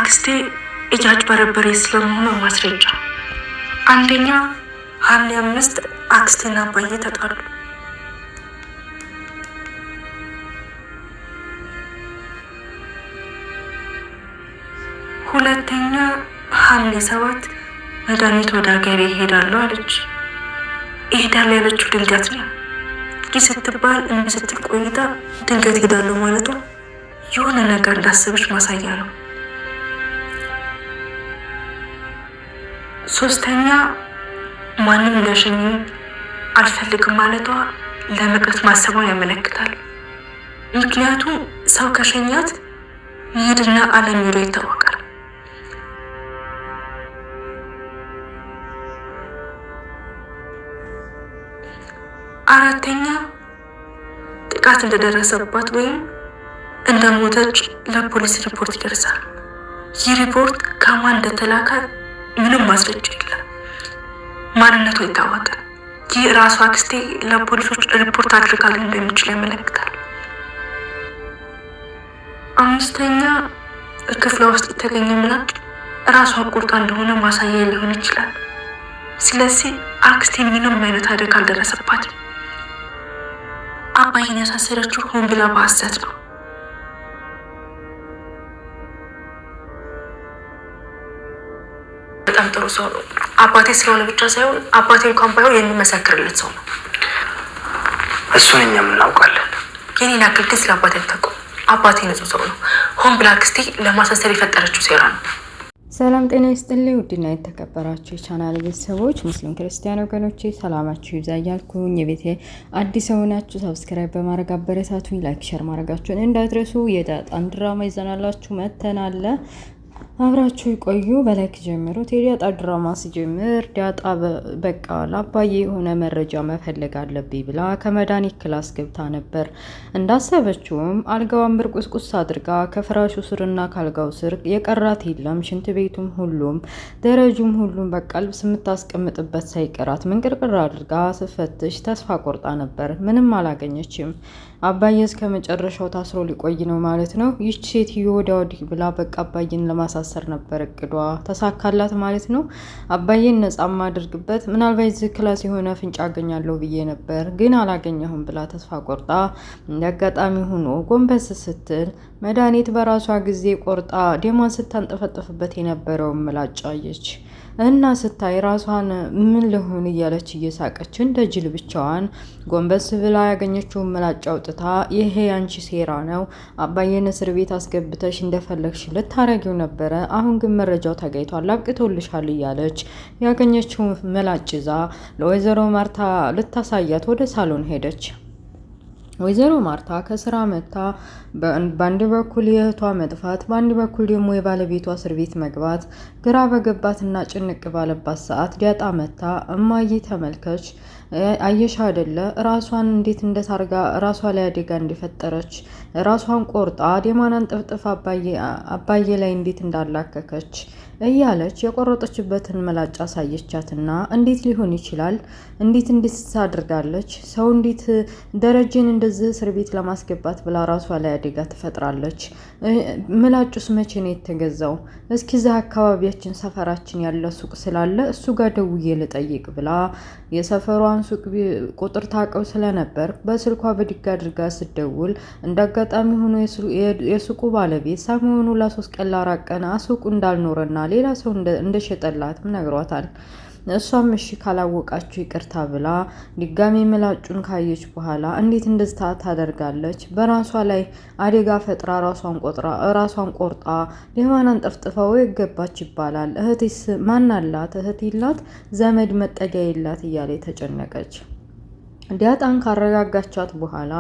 አክስቴ እያጭበረበረ ስለመሆኑ ማስረጃ። አንደኛ ሐምሌ 5 አክስቴና አባዬ ተጣሉ። ሁለተኛ ሐምሌ 7 መድኃኒት ወደ ሀገሬ ይሄዳሉ አለች። ይሄዳሉ ያለችው ድንገት ነው። ይህ ስትባል እንቢ ስትል ቆይታ ድንገት ይሄዳሉ ማለቷ የሆነ ነገር እንዳሰበች ማሳያ ነው። ሶስተኛ ማንም እንዳሸኝ አልፈልግም ማለቷ ለመቅረት ማሰቧን ያመለክታል። ምክንያቱም ሰው ከሸኛት ይሄድና ዓለም ይለው ይታወቃል። አራተኛ ጥቃት እንደደረሰባት ወይም እንደሞተች ለፖሊስ ሪፖርት ይደርሳል። ይህ ሪፖርት ከማን እንደተላከ ምንም ማስረጃ የለም። ማንነቱ ይታወቃል። ይህ ራሷ አክስቴ ለፖሊሶች ሪፖርት አድርጋል እንደሚችል ያመለክታል። አምስተኛ ክፍሏ ውስጥ የተገኘ ምላጭ ራሷ ቁርጣ እንደሆነ ማሳያ ሊሆን ይችላል። ስለዚህ አክስቴ ምንም አይነት አደጋ አልደረሰባትም። አባይን ያሳሰረችው ሆን ብላ በሐሰት ነው። በጣም ጥሩ ሰው ነው። አባቴ ስለሆነ ብቻ ሳይሆን አባቴ እንኳን ባይሆን የሚመሰክርለት ሰው ነው። እሱን እኛም እናውቃለን። የኔን ያክል ግን ስለ አባቴ አታውቅም። አባቴ ንጹህ ሰው ነው። ሆን ብላ አክስቴ ለማሳሰር የፈጠረችው ሴራ ነው። ሰላም ጤና ይስጥልኝ። ውድና የተከበራችሁ የቻናል ቤተሰቦች ሙስሊም ክርስቲያን ወገኖቼ ሰላማችሁ ይብዛ እያልኩኝ የቤቴ አዲስ ሆናችሁ ሰብስክራይብ በማድረግ አበረታቱኝ። ላይክ ሸር ማድረጋችሁን እንዳትረሱ። የዳጣን ድራማ ይዘናላችሁ መተናል። አብራችሁ ይቆዩ። በላይክ ጀምሩት። የዳጣ ድራማ ሲጀምር ዳጣ በቃ ለአባዬ የሆነ መረጃ መፈለግ አለብኝ ብላ ከመድኃኒት ክላስ ገብታ ነበር። እንዳሰበችውም አልጋዋን ብርቁስቁስ አድርጋ ከፍራሹ ስርና ካልጋው ስር የቀራት የለም። ሽንት ቤቱም ሁሉም ደረጁም ሁሉም በቃ ልብስ የምታስቀምጥበት ሳይቀራት ምንቅርቅር አድርጋ ስፈትሽ ተስፋ ቆርጣ ነበር። ምንም አላገኘችም። አባዬ እስከ መጨረሻው ታስሮ ሊቆይ ነው ማለት ነው። ይህች ሴትዮ ወዲያ ወዲህ ብላ በቃ አባዬን ለማሳሰር ነበር እቅዷ። ተሳካላት ማለት ነው። አባዬን ነጻ ማድርግበት ምናልባት እዚህ ክላስ የሆነ ፍንጭ አገኛለሁ ብዬ ነበር ግን አላገኘሁም ብላ ተስፋ ቆርጣ እንደ አጋጣሚ ሆኖ ጎንበስ ስትል መድኃኒት በራሷ ጊዜ ቆርጣ ደሟን ስታንጠፈጥፍበት የነበረውን ምላጭ አየች እና ስታይ ራሷን ምን ልሆን እያለች እየሳቀች እንደ ጅል ብቻዋን ጎንበስ ብላ ያገኘችውን ምላጭ አውጥታ ይሄ ያንቺ ሴራ ነው፣ አባዬን እስር ቤት አስገብተሽ እንደፈለግሽ ልታረጊው ነበረ፣ አሁን ግን መረጃው ተገኝቷል፣ አብቅቶልሻል እያለች ያገኘችውን ምላጭ ይዛ ለወይዘሮ ማርታ ልታሳያት ወደ ሳሎን ሄደች። ወይዘሮ ማርታ ከስራ መጣ በአንድ በኩል የእህቷ መጥፋት በአንድ በኩል ደግሞ የባለቤቷ እስር ቤት መግባት ግራ በገባትና ጭንቅ ባለባት ሰዓት ዳጣ መጣ። እማዬ ተመልከች፣ አየሽ አይደለ ራሷን እንዴት እንደታርጋ ራሷ ላይ አደጋ እንደፈጠረች ራሷን ቆርጣ ደማን አንጠፍጥፋ አባዬ ላይ እንዴት እንዳላከከች እያለች የቆረጠችበትን ምላጭ አሳየቻትና እንዴት ሊሆን ይችላል? እንዴት ታደርጋለች? ሰው እንዴት ደረጀን እንደዚህ እስር ቤት ለማስገባት ብላ ራሷ ላይ አደጋ ትፈጥራለች? ምላጩስ መቼ ነው የተገዛው? እስኪ እዛ አካባቢያችን ሰፈራችን ያለ ሱቅ ስላለ እሱ ጋር ደውዬ ልጠይቅ ብላ የሰፈሯን ሱቅ ቁጥር ታውቀው ስለነበር በስልኳ በድጋ አድርጋ ስትደውል እንዳጋጣሚ ሆኖ የሱቁ ባለቤት ሰሞኑ ለ3 ቀን ለ4 ቀን ሱቁ እንዳልኖረና ሌላ ሰው እንደሸጠላትም ነግሯታል። እሷም እሺ ካላወቃችሁ ይቅርታ ብላ ድጋሜ ምላጩን ካየች በኋላ እንዴት እንደዚህ ታደርጋለች? በራሷ ላይ አደጋ ፈጥራ ራሷን ቆርጣ ደማን አንጠፍጥፈው ይገባች ይባላል። እህቴስ ማን አላት? እህት ይላት ዘመድ መጠጊያ ይላት እያለ ተጨነቀች። ዳጣን ካረጋጋቻት በኋላ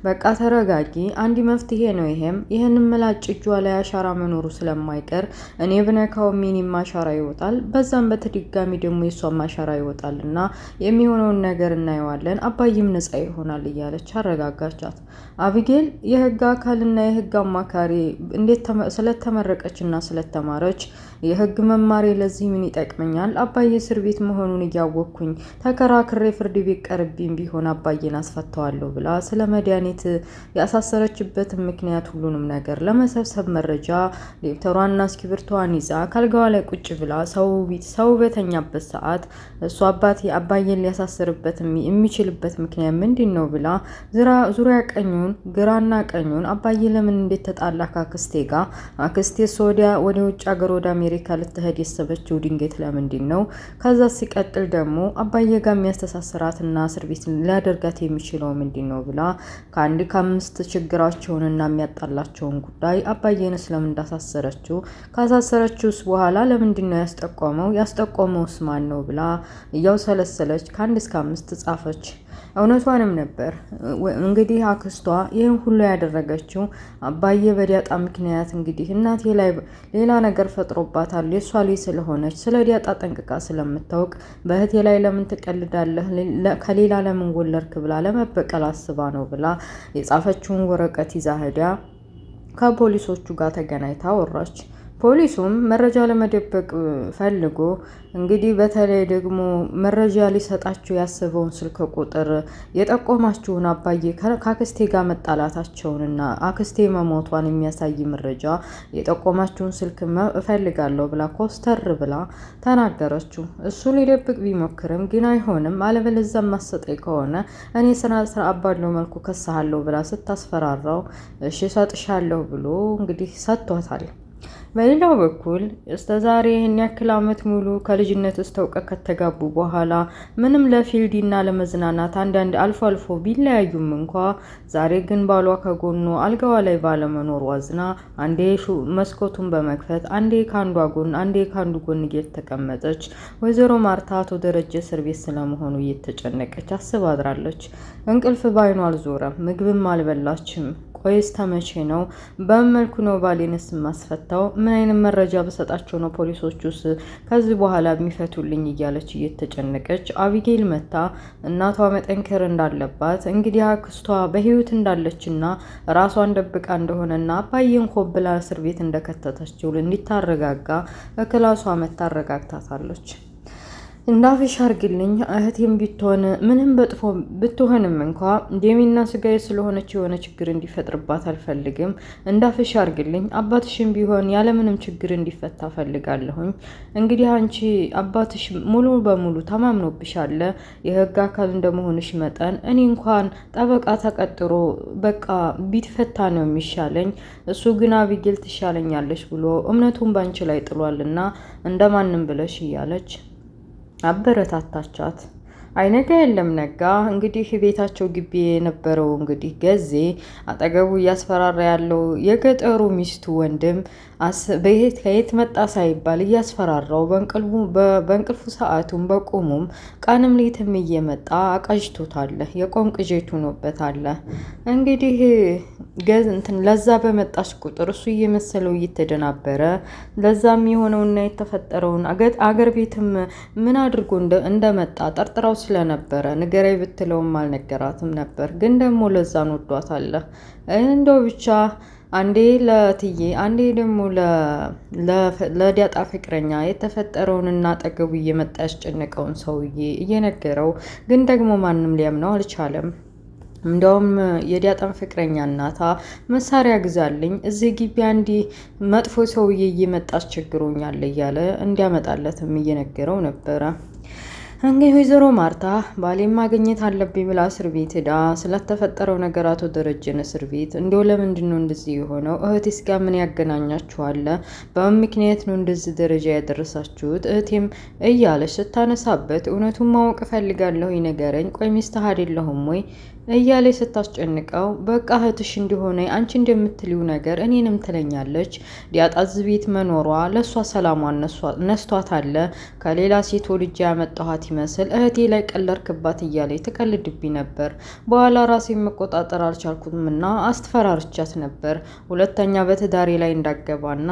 በቃ ተረጋጊ፣ አንድ መፍትሄ ነው ይሄንን ምላጭ እጇ ላይ አሻራ መኖሩ ስለማይቀር እኔ ብነካው ሚኒም አሻራ ይወጣል፣ በዛም በተድጋሚ ደግሞ የሷም አሻራ ይወጣልና የሚሆነውን ነገር እናየዋለን፣ አባይም ነፃ ይሆናል እያለች አረጋጋቻት። አቢጌል የህግ አካልና የህግ አማካሪ እንዴት ስለተመረቀችና ስለተማረች የህግ መማሬ ለዚህ ምን ይጠቅመኛል? አባዬ እስር ቤት መሆኑን እያወቅኩኝ ተከራክሬ ፍርድ ቤት ቀርቤም ቢሆን አባዬን አስፈታዋለሁ ብላ ስለ መድኃኒት ያሳሰረችበትን ምክንያት ሁሉንም ነገር ለመሰብሰብ መረጃ ዴብተሯና እስክሪብቶዋን ይዛ ካልጋዋ ላይ ቁጭ ብላ ሰው በተኛበት ሰዓት እሱ አባዬን ሊያሳስርበት የሚችልበት ምክንያት ምንድን ነው ብላ ዙሪያ ቀኙን ግራና ቀኙን አባዬ ለምን እንዴት ተጣላ ካክስቴ ጋር? አክስቴስ ወደ ውጭ ሀገር ወደ አሜሪካ ልትሄድ የሰበችው ድንገት ለምንድን ነው? ከዛ ሲቀጥል ደግሞ አባዬ ጋር የሚያስተሳስራትና እስር ቤት ሊያደርጋት የሚችለው ምንድን ነው ብላ ከአንድ ከአምስት ችግራቸውንና የሚያጣላቸውን ጉዳይ አባዬንስ ለምን እንዳሳሰረችው ካሳሰረችውስ በኋላ ለምንድን ነው ያስጠቆመውስ ማን ነው ብላ እያውሰለሰለች ከ1 እስከ 5 ጻፈች። እውነቷንም ነበር። እንግዲህ አክስቷ ይህን ሁሉ ያደረገችው አባዬ በዲያጣ ምክንያት እንግዲህ እናቴ ላይ ሌላ ነገር ፈጥሮባታል። የሷ ልጅ ስለሆነች ስለ ዲያጣ ጠንቅቃ ስለምታውቅ በእህቴ ላይ ለምን ትቀልዳለህ? ከሌላ ለምን ወለድክ ብላ ለመበቀል አስባ ነው ብላ የጻፈችውን ወረቀት ይዛ ሄዳ ከፖሊሶቹ ጋር ተገናኝታ ወራች። ፖሊሱም መረጃ ለመደበቅ ፈልጎ እንግዲህ በተለይ ደግሞ መረጃ ሊሰጣችሁ ያሰበውን ስልክ ቁጥር የጠቆማችሁን አባዬ ከአክስቴ ጋር መጣላታቸውንና አክስቴ መሞቷን የሚያሳይ መረጃ የጠቆማችሁን ስልክ እፈልጋለሁ ብላ ኮስተር ብላ ተናገረችው። እሱ ሊደብቅ ቢሞክርም ግን አይሆንም፣ አለበለዚያ ማሰጠኝ ከሆነ እኔ ስራ ባለው መልኩ ከሳሃለሁ ብላ ስታስፈራራው እሺ ሰጥሻለሁ ብሎ እንግዲህ ሰጥቷታል። በሌላው በኩል እስከዛሬ ይህን ያክል ዓመት ሙሉ ከልጅነት እስከ እውቀት ከተጋቡ በኋላ ምንም ለፊልድና ለመዝናናት አንዳንድ አልፎ አልፎ ቢለያዩም እንኳ ዛሬ ግን ባሏ ከጎኑ አልጋዋ ላይ ባለመኖር ዋዝና አንዴ መስኮቱን በመክፈት አንዴ ካንዷ ጎን አንዴ ካንዱ ጎን እየተቀመጠች ወይዘሮ ማርታ አቶ ደረጀ እስር ቤት ስለመሆኑ እየተጨነቀች አስባ አድራለች። እንቅልፍ ባይኗ አልዞረም፣ ምግብም አልበላችም። ቆይስ ተመቼ ነው? በመልኩ ነው ባሌንስ ማስፈታው? ምን አይነት መረጃ በሰጣቸው ነው ፖሊሶቹስ ከዚህ በኋላ የሚፈቱልኝ? እያለች እየተጨነቀች አቢጌል መታ እናቷ መጠንከር እንዳለባት እንግዲህ አክስቷ በህይወት እንዳለችና ራሷን ደብቃ እንደሆነና አባዬን ኮብላ እስር ቤት እንደከተተችው እንዲታረጋጋ በክላሷ መታረጋግታታለች። እንዳፍሽ አርግልኝ እህቴም ቢትሆን ምንም በጥፎ ብትሆንም እንኳ ደሜና ስጋዬ ስለሆነች የሆነ ችግር እንዲፈጥርባት አልፈልግም። እንዳፍሽ አርግልኝ አባትሽም ቢሆን ያለምንም ችግር እንዲፈታ ፈልጋለሁኝ። እንግዲህ አንቺ አባትሽ ሙሉ በሙሉ ተማምኖብሻል። የህግ አካል እንደመሆንሽ መጠን እኔ እንኳን ጠበቃ ተቀጥሮ በቃ ቢትፈታ ነው የሚሻለኝ። እሱ ግን አቢጌል ትሻለኛለች ብሎ እምነቱን ባንቺ ላይ ጥሏልና እንደማንም ብለሽ እያለች አበረታታቻት። አይነጋ የለም ነጋ። እንግዲህ ቤታቸው ግቢ የነበረው እንግዲህ ገዜ አጠገቡ እያስፈራራ ያለው የገጠሩ ሚስቱ ወንድም ከየት መጣ ሳይባል እያስፈራራው በእንቅልፉ ሰዓቱም በቁሙም ቀንም ሌትም እየመጣ አቃጅቶታል። የቆም ቅጄቱ ሆኖበታል። እንግዲህ ለዛ በመጣች ቁጥር እሱ እየመሰለው እየተደናበረ ለዛም የሆነውና የተፈጠረውን አገር ቤትም ምን አድርጎ እንደመጣ ጠርጥራው ስለነበረ ንገረኝ ብትለውም አልነገራትም ነበር። ግን ደግሞ ለዛን ወዷታል። እንደው ብቻ አንዴ ለትዬ አንዴ ደግሞ ለዲያጣ ፍቅረኛ የተፈጠረውንና አጠገቡ እየመጣ ያስጨነቀውን ሰውዬ እየነገረው ግን ደግሞ ማንም ሊያምነው አልቻለም። እንደውም የዲያጣን ፍቅረኛ እናታ መሳሪያ ግዛልኝ እዚህ ግቢ አንዲ መጥፎ ሰውዬ እየመጣ አስቸግሮኛል እያለ እንዲያመጣለትም እየነገረው ነበረ። እንግዲህ ወይዘሮ ማርታ ባሌን ማግኘት አለብኝ ብላ እስር ቤት ሄዳ ስለተፈጠረው ነገር አቶ ደረጀን እስር ቤት እንደው ለምንድን ነው እንደዚህ የሆነው? እህቴስ ጋር ምን ያገናኛችኋል? በምን ምክንያት ነው እንደዚህ ደረጃ ያደረሳችሁት? እህቴም እያለች ስታነሳበት እውነቱን ማወቅ እፈልጋለሁ፣ ይነገረኝ። ቆይ ሚስትህ አይደለሁም ወይ እያለች ስታስጨንቀው በቃ እህትሽ እንደሆነ አንቺ እንደምትሊው ነገር እኔንም ትለኛለች። ዲያጣ እዚህ ቤት መኖሯ ለእሷ ሰላሟን ነስቷታል። ከሌላ ሴት ወልጄ ያመጣኋት ይመስል እህቴ ላይ ቀለርክባት እያለች ትቀልድብኝ ነበር። በኋላ ራሴን መቆጣጠር አልቻልኩምና አስፈራርቻት ነበር ሁለተኛ በትዳሬ ላይ እንዳገባና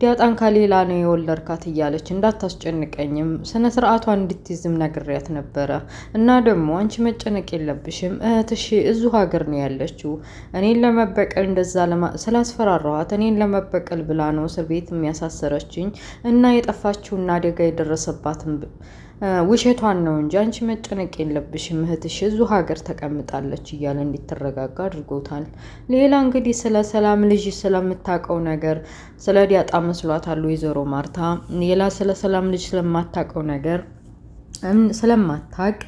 ዲያጣን ከሌላ ነው የወለድካት እያለች እንዳታስጨንቀኝም ስነ ስርዓቷን እንድትይዝም ነግሬያት ነበረ። እና ደግሞ አንቺ መጨነቅ የለብሽም እህት እህትሽ እዚሁ ሀገር ነው ያለችው። እኔን ለመበቀል እንደዛ ስላስፈራራኋት እኔን ለመበቀል ብላ ነው እስር ቤት የሚያሳሰረችኝ እና የጠፋችውና አደጋ የደረሰባትን ውሸቷን ነው እንጂ አንቺ መጨነቅ የለብሽም እህትሽ እዚሁ ሀገር ተቀምጣለች እያለ እንዲተረጋጋ አድርጎታል። ሌላ እንግዲህ ስለ ሰላም ልጅ ስለምታውቀው ነገር ስለ ዲያጣ መስሏታል ወይዘሮ ማርታ። ሌላ ስለ ሰላም ልጅ ስለማታውቀው ነገር ስለማታውቅ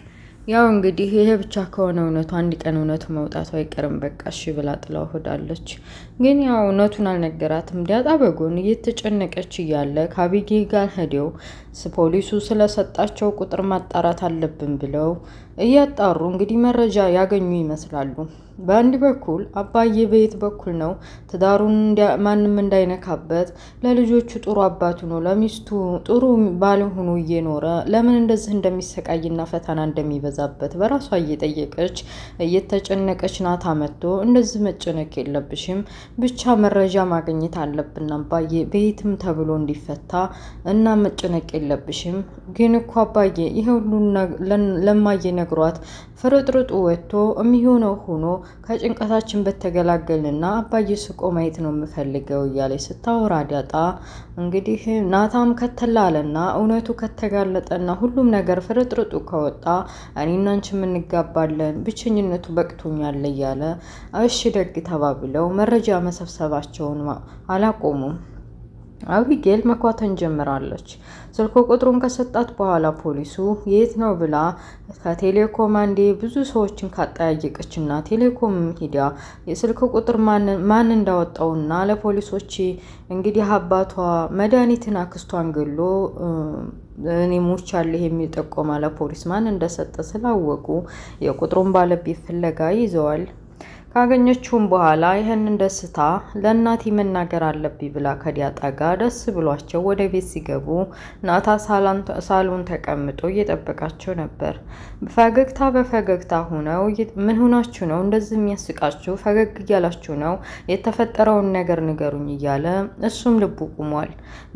ያው እንግዲህ ይሄ ብቻ ከሆነ እውነቱ አንድ ቀን እውነቱ መውጣቱ አይቀርም በቃ እሺ ብላ ጥላው ሄዳለች። ግን ያው እውነቱን አልነገራትም። ዲያጣ በጎን እየተጨነቀች እያለ ከአቢጌ ጋር ሄደው ፖሊሱ ስለሰጣቸው ቁጥር ማጣራት አለብን ብለው እያጣሩ እንግዲህ መረጃ ያገኙ ይመስላሉ። በአንድ በኩል አባዬ በየት በኩል ነው ትዳሩን ማንም እንዳይነካበት ለልጆቹ ጥሩ አባቱ ነው ለሚስቱ ጥሩ ባል ሆኖ እየኖረ ለምን እንደዚህ እንደሚሰቃይና ፈተና እንደሚበዛበት በራሷ እየጠየቀች እየተጨነቀች ናታ መጥቶ እንደዚህ መጨነቅ የለብሽም ብቻ መረጃ ማግኘት አለብን አባዬ በየትም ተብሎ እንዲፈታ እና መጨነቅ የለብሽም። ግን እኮ አባዬ ይሄ ሁሉ ለማየ ነግሯት ፍርጥርጡ ወጥቶ የሚሆነው ሆኖ ከጭንቀታችን በተገላገልንና አባዬ ስቆ ማየት ነው የምፈልገው እያለች ስታወራ ዲያጣ እንግዲህ ናታም ከተላለና እውነቱ ከተጋለጠና ሁሉም ነገር ፍርጥርጡ ከወጣ እኔና አንቺ እንጋባለን ብቸኝነቱ በቅቶኛል እያለ እሺ ደግ ተባብለው መረጃ መሰብሰባቸውን አላቆሙም። አቢጌል መኳተን ጀምራለች። ስልክ ቁጥሩን ከሰጣት በኋላ ፖሊሱ የት ነው ብላ ከቴሌኮም አንዴ ብዙ ሰዎችን ካጠያየቀችና ቴሌኮም ሂዳ የስልክ ቁጥር ማን እንዳወጣውና ለፖሊሶች እንግዲህ አባቷ መድኃኒትን አክስቷን ገሎ እኔ ሞቻለሁ የሚል ጠቆማ ለፖሊስ ማን እንደሰጠ ስላወቁ የቁጥሩን ባለቤት ፍለጋ ይዘዋል። ካገኘችውም በኋላ ይህንን ደስታ ለእናቴ መናገር አለብኝ ብላ ከዲያጣ ጋር ደስ ብሏቸው ወደ ቤት ሲገቡ ናታ ሳሎን ተቀምጦ እየጠበቃቸው ነበር። ፈገግታ በፈገግታ ሆነው ምን ሆናችሁ ነው እንደዚህ የሚያስቃችሁ? ፈገግ እያላችሁ ነው? የተፈጠረውን ነገር ንገሩኝ እያለ እሱም ልቡ ቁሟል።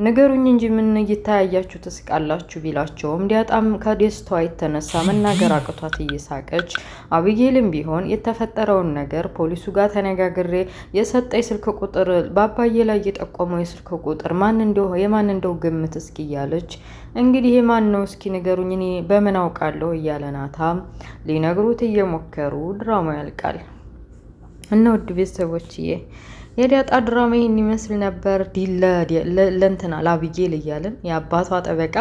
ንገሩኝ እንጂ ምን እየተያያችሁ ትስቃላችሁ ቢላቸውም ዲያጣም ከደስታዋ የተነሳ መናገር አቅቷት እየሳቀች አቢጌልም ቢሆን የተፈጠረውን ነገር ፖሊሱ ጋር ተነጋግሬ የሰጠኝ ስልክ ቁጥር በአባዬ ላይ የጠቆመው የስልክ ቁጥር የማን እንደው ግምት እስኪ እያለች እንግዲህ የማን ነው እስኪ ንገሩኝ እኔ በምን አውቃለሁ እያለ ናታ ሊነግሩት እየሞከሩ ድራማው ያልቃል። እና ውድ ቤተሰቦችዬ የዲያጣ ድራማ ይህን ይመስል ነበር። ለእንትና ለአቢጌል እያለን የአባቷ ጠበቃ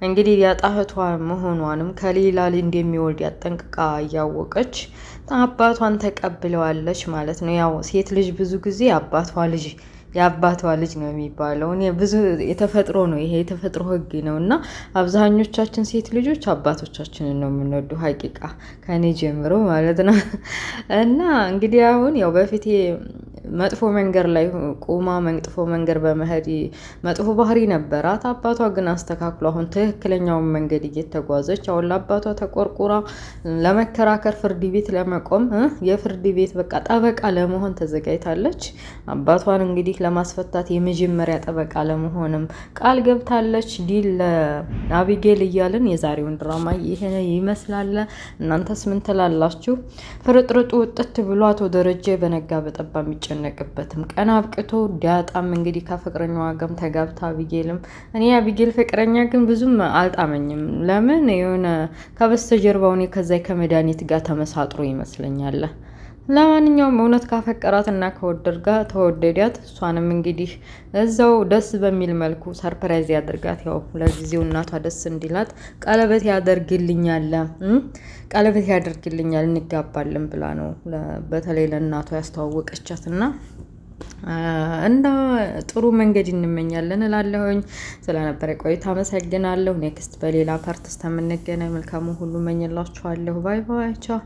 እንግዲህ ዲያጣ እህቷ መሆኗንም ከሌላ እንደሚወልድ ያጠንቅቃ እያወቀች አባቷን ተቀብለዋለች ማለት ነው። ያው ሴት ልጅ ብዙ ጊዜ የአባቷ ልጅ ነው የሚባለው። እኔ ብዙ የተፈጥሮ ነው ይሄ የተፈጥሮ ህግ ነው እና አብዛኞቻችን ሴት ልጆች አባቶቻችንን ነው የምንወዱ ሀቂቃ ከኔ ጀምሮ ማለት ነው። እና እንግዲህ አሁን ያው በፊቴ መጥፎ መንገድ ላይ ቁማ መጥፎ መንገድ በመሄድ መጥፎ ባህሪ ነበራት። አባቷ ግን አስተካክሎ አሁን ትክክለኛውን መንገድ እየተጓዘች አሁን ለአባቷ ተቆርቁራ ለመከራከር ፍርድ ቤት ለመቆም የፍርድ ቤት በቃ ጠበቃ ለመሆን ተዘጋጅታለች። አባቷን እንግዲህ ለማስፈታት የመጀመሪያ ጠበቃ ለመሆንም ቃል ገብታለች። ዲል ለአቢጌል እያልን የዛሬውን ድራማ ይሄ ይመስላል። እናንተስ ምን ትላላችሁ? ፍርጥርጡ ውጥት ብሎ አቶ ደረጀ በነጋ በጠባ የሚጨነቅበትም ቀን አብቅቶ ዲያጣም እንግዲህ ከፍቅረኛዋ ጋርም ተጋብታ አቢጌልም እኔ አቢጌል ፍቅረኛ ግን ብዙም አልጣመኝም። ለምን የሆነ ከበስተጀርባው እኔ ከዛ ከመድኃኒት ጋር ተመሳጥሮ ይመስለኛል። ለማንኛውም እውነት ካፈቀራት እና ተወደዳት እሷንም እንግዲህ እዛው ደስ በሚል መልኩ ሰርፕራይዝ ያደርጋት። ያው ለጊዜው እናቷ ደስ እንዲላት ቀለበት ያደርግልኛል እንጋባለን ብላ ነው በተለይ ለእናቷ ያስተዋወቀቻት እና ጥሩ መንገድ እንመኛለን እላለሁኝ። ስለነበረ ቆይታ አመሰግናለሁ። ኔክስት በሌላ ፓርት እስከምንገናኝ መልካሙ ሁሉ መኝላችኋለሁ። ባይ ባይ ቻው።